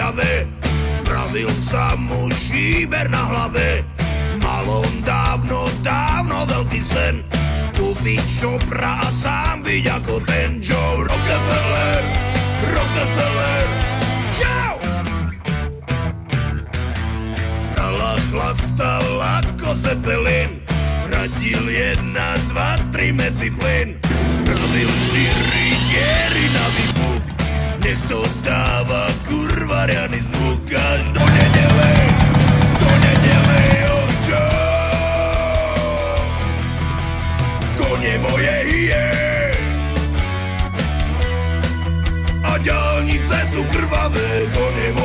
jave. Spravil sa mu šíber na hlave. Mal on dávno, dávno veľký sen, kúpiť šopra a sám byť ako ten Joe Rockefeller. Rockefeller, čau! Stala chlastal ako Zeppelin, radil 1, 2, 3 medzi plyn, spravil 4 diery na výfuk, nech to dáva kurva riadny zvuk až do nedele, oh Joe, kone moje hije a diaľnice sú krvavé, kone moje